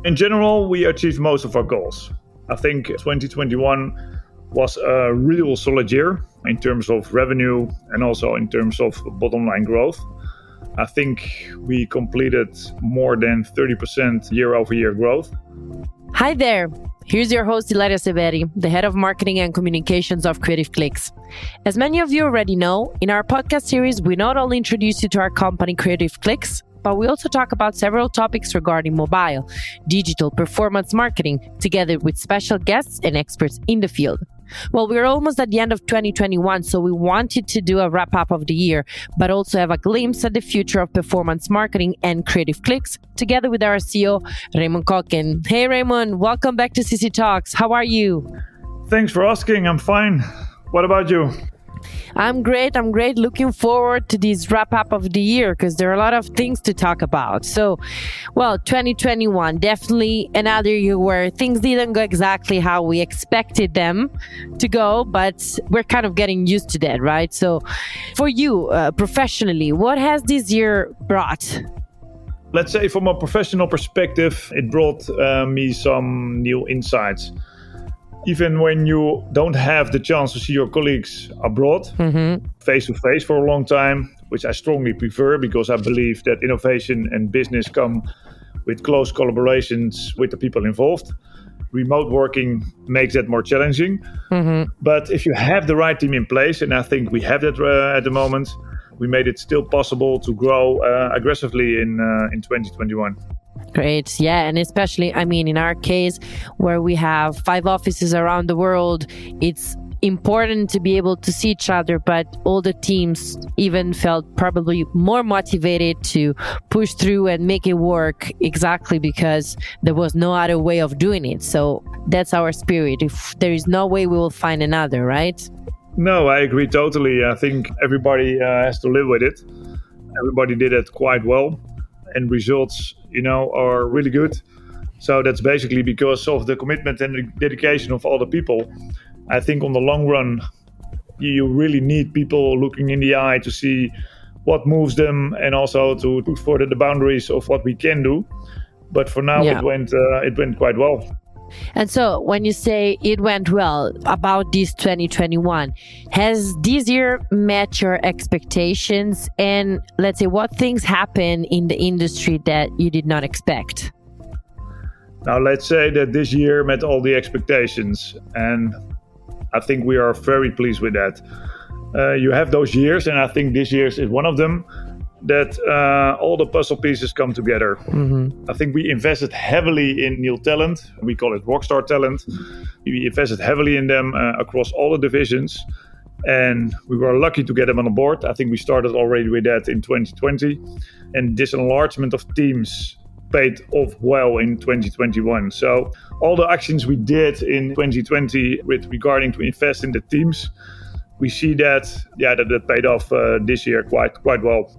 In general, we achieved most of our goals. I think 2021 was a real solid year in terms of revenue and also in terms of bottom line growth. I think we completed more than 30% year-over-year growth. Hi there. Here's your host, Ilaria Severi, the head of marketing and communications of Creative Clicks. As many of you already know, in our podcast series, we not only introduce you to our company, Creative Clicks, but we also talk about several topics regarding mobile, digital, performance marketing, together with special guests and experts in the field. Well, we're almost at the end of 2021, so we wanted to do a wrap-up of the year, but also have a glimpse at the future of performance marketing and Creative Clicks, together with our CEO, Raymond Kokken. Hey, Raymond, welcome back to CCtalks. How are you? Thanks for asking. I'm fine. What about you? I'm great. Looking forward to this wrap up of the year because there are a lot of things to talk about. So, 2021, definitely another year where things didn't go exactly how we expected them to go, but we're kind of getting used to that, right? So for you, professionally, what has this year brought? Let's say from a professional perspective, it brought me some new insights. Even when you don't have the chance to see your colleagues abroad, face-to-face for a long time, which I strongly prefer because I believe that innovation and business come with close collaborations with the people involved. Remote working makes that more challenging. But if you have the right team in place, and I think we have that at the moment, we made it still possible to grow aggressively in 2021. Great. Yeah. And especially, in our case, where we have 5 offices around the world, it's important to be able to see each other, but all the teams even felt probably more motivated to push through and make it work exactly because there was no other way of doing it. So that's our spirit. If there is no way, we will find another, right? No, I agree totally. I think everybody has to live with it. Everybody did it quite well. And results, are really good. So that's basically because of the commitment and the dedication of all the people. I think on the long run, you really need people looking in the eye to see what moves them and also to put forward the boundaries of what we can do. But for now, it went quite well. And so when you say it went well about this 2021, has this year met your expectations? And let's say what things happened in the industry that you did not expect? Now, let's say that this year met all the expectations. And I think we are very pleased with that. You have those years, and I think this year is one of them, that all the puzzle pieces come together. I think we invested heavily in new talent. We call it rockstar talent. We invested heavily in them across all the divisions. And we were lucky to get them on board. I think we started already with that in 2020. And this enlargement of teams paid off well in 2021. So all the actions we did in 2020 with regarding to invest in the teams, we see that paid off this year quite well.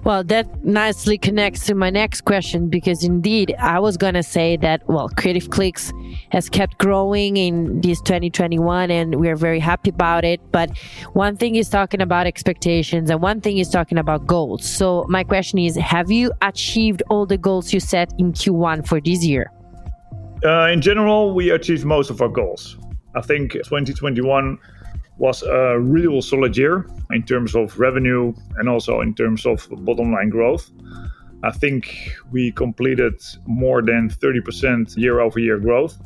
Well, that nicely connects to my next question, because indeed, I was going to say that, Creative Clicks has kept growing in this 2021 and we are very happy about it. But one thing is talking about expectations and one thing is talking about goals. So my question is, have you achieved all the goals you set in Q1 for this year? In general, we achieved most of our goals. I think 2021 was a real solid year in terms of revenue and also in terms of bottom line growth. I think we completed more than 30% year-over-year growth.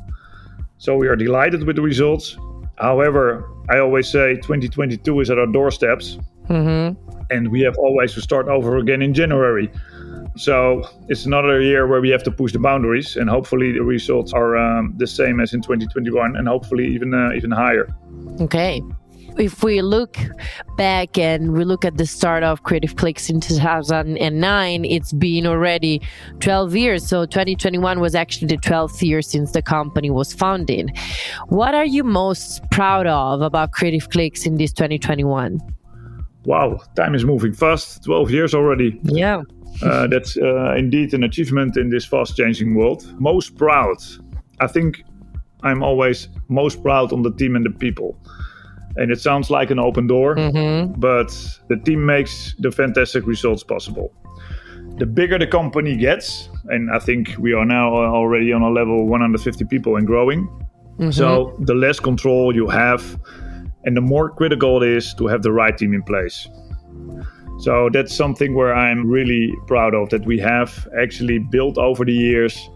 So we are delighted with the results. However, I always say 2022 is at our doorsteps and we have always to start over again in January. So it's another year where we have to push the boundaries, and hopefully the results are the same as in 2021 and hopefully even higher. Okay. If we look back and we look at the start of Creative Clicks in 2009, it's been already 12 years. So 2021 was actually the 12th year since the company was founded. What are you most proud of about Creative Clicks in this 2021? Wow, time is moving fast. 12 years already. Yeah. That's indeed an achievement in this fast-changing world. Most proud. I think I'm always most proud on the team and the people. And it sounds like an open door, but the team makes the fantastic results possible. The bigger the company gets, And I think we are now already on a level 150 people and growing. So the less control you have and the more critical it is to have the right team in place. So that's something where I'm really proud of, that we have actually built over the years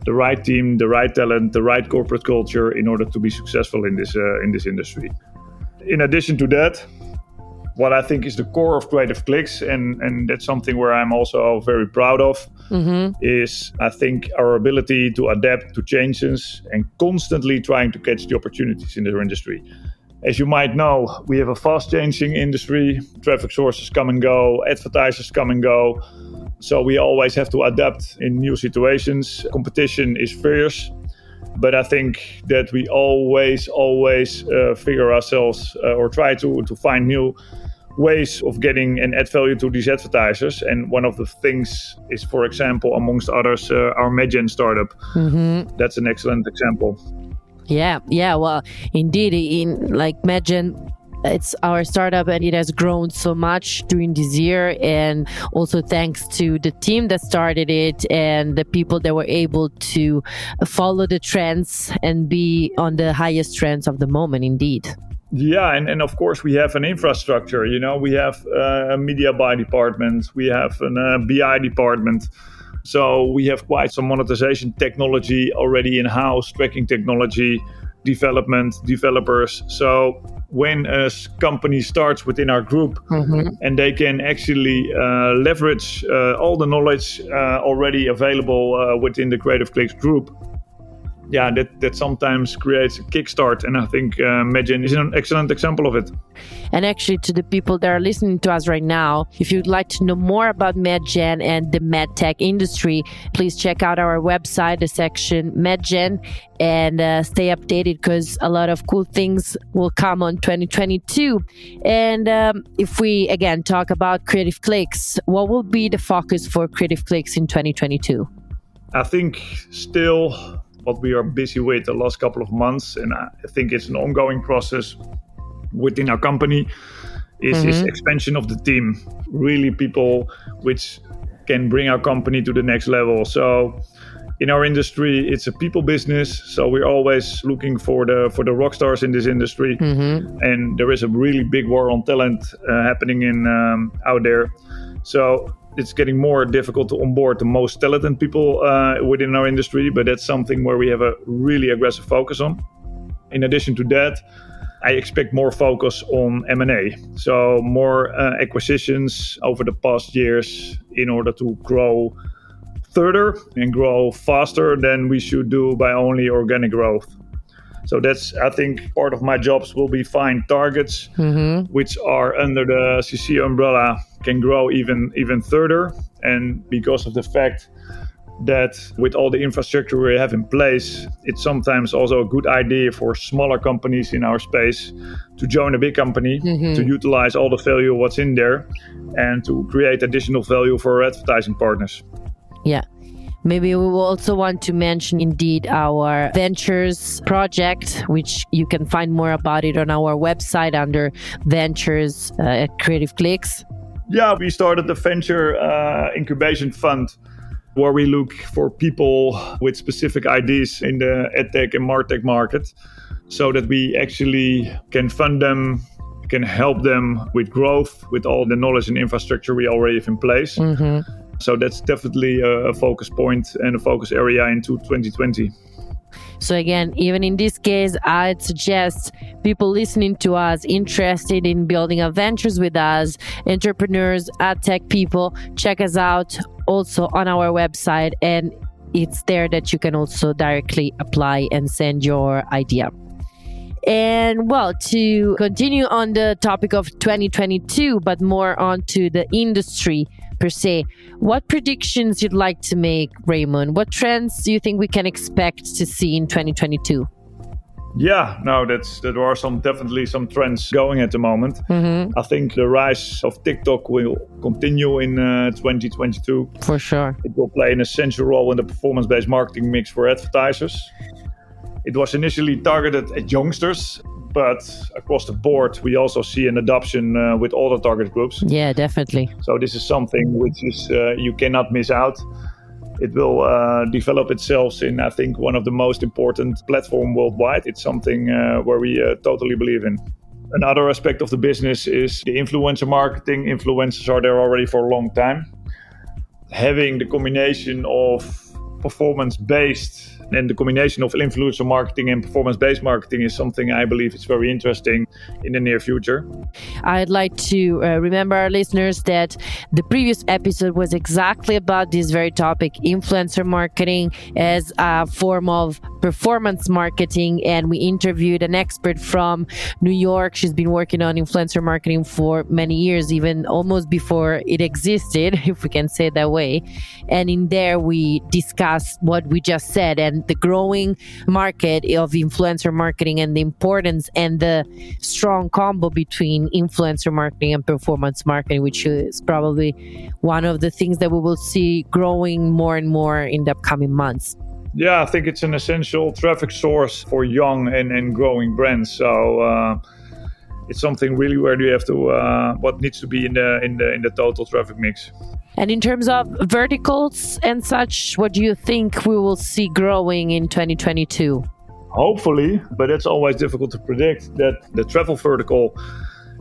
the right team, the right talent, the right corporate culture in order to be successful in this industry. In addition to that, what I think is the core of Creative Clicks, and that's something where I'm also very proud of, is I think our ability to adapt to changes and constantly trying to catch the opportunities in the industry. As you might know, we have a fast-changing industry. Traffic sources come and go, advertisers come and go. So we always have to adapt in new situations. Competition is fierce, but I think that we always figure ourselves or try to find new ways of getting and add value to these advertisers. And one of the things is, for example, amongst others, our MedGen startup. That's an excellent example. Yeah. Well, indeed, in like MedGen, it's our startup and it has grown so much during this year, and also thanks to the team that started it and the people that were able to follow the trends and be on the highest trends of the moment, indeed. Yeah, and of course we have an infrastructure. We have a media buy department, we have an BI department. So we have quite some monetization technology already in-house, tracking technology, development, developers. So when a company starts within our group and they can actually leverage all the knowledge already available within the Creative Clicks group, that sometimes creates a kickstart. And I think MedGen is an excellent example of it. And actually, to the people that are listening to us right now, if you'd like to know more about MedGen and the medtech industry, please check out our website, the section MedGen, and stay updated because a lot of cool things will come on 2022. And if we, again, talk about Creative Clicks, what will be the focus for Creative Clicks in 2022? I think still what we are busy with the last couple of months, and I think it's an ongoing process within our company, is expansion of the team. Really people which can bring our company to the next level. So in our industry, it's a people business. So we're always looking for the rock stars in this industry. And there is a really big war on talent happening out there. So it's getting more difficult to onboard the most talented people within our industry, but that's something where we have a really aggressive focus on. In addition to that, I expect more focus on M&A. So more acquisitions over the past years in order to grow further and grow faster than we should do by only organic growth. So that's, I think, part of my jobs will be find targets which are under the CC umbrella, can grow even further. And because of the fact that with all the infrastructure we have in place, it's sometimes also a good idea for smaller companies in our space to join a big company, to utilize all the value of what's in there and to create additional value for our advertising partners. Yeah. Maybe we will also want to mention indeed our ventures project, which you can find more about it on our website under ventures at Creative Clicks. Yeah, we started the venture incubation fund where we look for people with specific ideas in the edtech and martech market so that we actually can fund them, can help them with growth, with all the knowledge and infrastructure we already have in place. So that's definitely a focus point and a focus area into 2020. So again, even in this case, I'd suggest people listening to us interested in building ventures with us, entrepreneurs, ad tech people, check us out also on our website. And it's there that you can also directly apply and send your idea. And well, to continue on the topic of 2022, but more onto the industry per se, what predictions you'd like to make, Raymond? What trends do you think we can expect to see in 2022? Yeah, no, there are definitely some trends going at the moment. I think the rise of TikTok will continue in 2022. For sure. It will play an essential role in the performance-based marketing mix for advertisers. It was initially targeted at youngsters, but across the board, we also see an adoption with all the target groups. Yeah, definitely. So this is something which is you cannot miss out. it will develop itself in, I think, one of the most important platforms worldwide. It's something where we totally believe in. Another aspect of the business is the influencer marketing. Influencers are there already for a long time. Having the combination of performance-based and the combination of influencer marketing and performance-based marketing is something I believe is very interesting in the near future. I'd like to remember our listeners that the previous episode was exactly about this very topic, influencer marketing as a form of performance marketing. And we interviewed an expert from New York. She's been working on influencer marketing for many years, even almost before it existed, if we can say it that way. And in there, we discussed what we just said and the growing market of influencer marketing and the importance and the strong combo between influencer marketing and performance marketing, which is probably one of the things that we will see growing more and more in the upcoming months. Yeah, I think it's an essential traffic source for young and growing brands. So it's something really where you have to what needs to be in the total traffic mix. And in terms of verticals and such, what do you think we will see growing in 2022? Hopefully, but it's always difficult to predict, that the travel vertical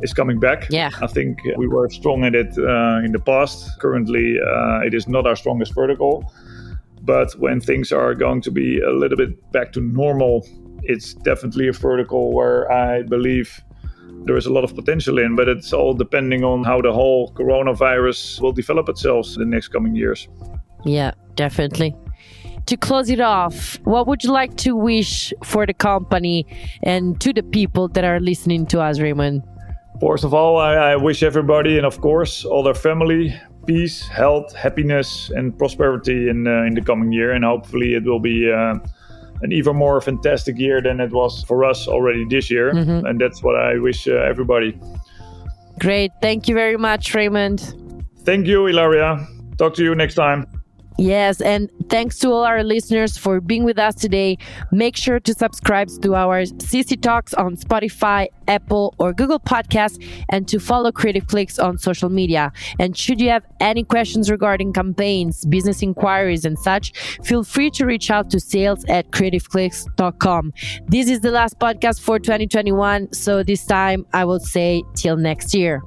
is coming back. Yeah. I think we were strong at it in the past. Currently, it is not our strongest vertical. But when things are going to be a little bit back to normal, it's definitely a vertical where I believe there is a lot of potential in, but it's all depending on how the whole coronavirus will develop itself in the next coming years. Yeah, definitely. To close it off, what would you like to wish for the company and to the people that are listening to us, Raymond? First of all, I wish everybody, and of course all their family, peace, health, happiness, and prosperity in the coming year. And hopefully it will be an even more fantastic year than it was for us already this year. Mm-hmm. And that's what I wish everybody. Great. Thank you very much, Raymond. Thank you, Ilaria. Talk to you next time. Yes, and thanks to all our listeners for being with us today. Make sure to subscribe to our CCtalks on Spotify, Apple, or Google Podcasts, and to follow Creative Clicks on social media. And should you have any questions regarding campaigns, business inquiries, and such, feel free to reach out to sales@creativeclicks.com. This is the last podcast for 2021, so this time I will say till next year.